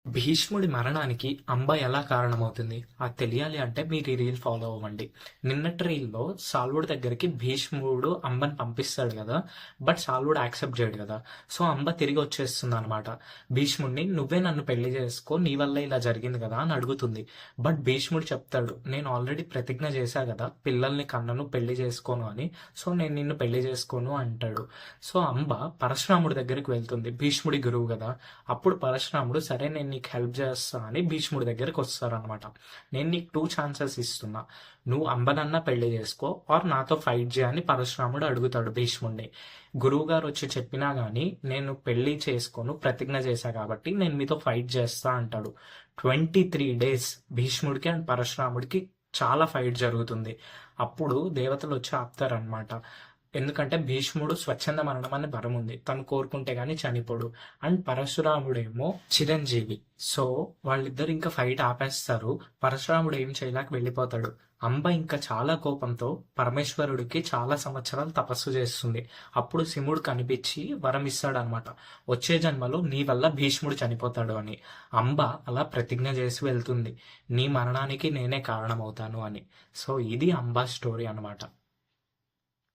భీష్ముడి మరణానికి అంబ ఎలా కారణమవుతుంది? అది తెలియాలి అంటే మీరు ఈ రీల్ ఫాలో అవ్వండి. నిన్నటి రీల్‌లో సాల్వుడి దగ్గరికి భీష్ముడు అంబని పంపిస్తాడు గదా! బట్ సాల్వుడు యాక్సెప్ట్ చేయడు గదా! సో, అంబ తిరిగి వచ్చేస్తుందనమాట. భీష్ముడిని "నువ్వే నన్ను పెళ్లి చేసుకో. నీ వల్లే ఇలా జరిగింది గదా!" అని అడుగుతుంది. బట్ భీష్ముడు చెప్తాడు, "నేను ఆల్రెడీ ప్రతిజ్ఞ చేశా గదా! పిల్లల్ని కనను, పెళ్లి చేసుకోను అని. సో, నేను నిన్ను పెళ్లి చేసుకోను" అంటాడు. సో, అంబ పరశురాముడి దగ్గరికి వెళ్తుంది. భీష్ముడి గురువు గదా! అప్పుడు పరశురాముడు "సరే నేను నీకు హెల్ప్ చేస్తా" అని భీష్ముడి దగ్గరికి వస్తారనమాట. "నేను నీకు 2 ఛాన్సెస్ ఇస్తున్నా. నువ్వు అంబనన్నా పెళ్లి చేసుకో ఆర్ నాతో ఫైట్ చేయి" అని పరశురాముడు అడుగుతాడు భీష్ముడిని. గురువు గారు వచ్చి చెప్పినా గానీ నేను పెళ్లి చేసుకోను, ప్రతిజ్ఞ చేశా కాబట్టి నేను మీతో ఫైట్ చేస్తా అంటాడు. 23 డేస్ భీష్ముడికి అండ్ పరశురాముడికి చాలా ఫైట్ జరుగుతుంది. అప్పుడు దేవతలు వచ్చి ఆపుతారనమాట. ఎందుకంటే భీష్ముడు స్వచ్ఛంద మరణం అనే వరం ఉంది. తను కోరుకుంటే గాని చనిపోడు. అండ్ పరశురాముడేమో చిరంజీవి. సో వాళ్ళిద్దరు ఇంకా ఫైట్ ఆపేస్తారు. పరశురాముడు ఏం చేయలేక వెళ్ళిపోతాడు. అంబ ఇంకా చాలా కోపంతో పరమేశ్వరుడికి చాలా సంవత్సరాలు తపస్సు చేస్తుంది. అప్పుడు శివుడు కనిపించి వరం ఇస్తాడనమాట. వచ్చే జన్మలో నీ వల్ల భీష్ముడు చనిపోతాడు అని. అంబ అలా ప్రతిజ్ఞ చేసి వెళ్తుంది. నీ మరణానికి నేనే కారణమవుతాను అని. సో ఇది అంబా స్టోరీ అనమాట.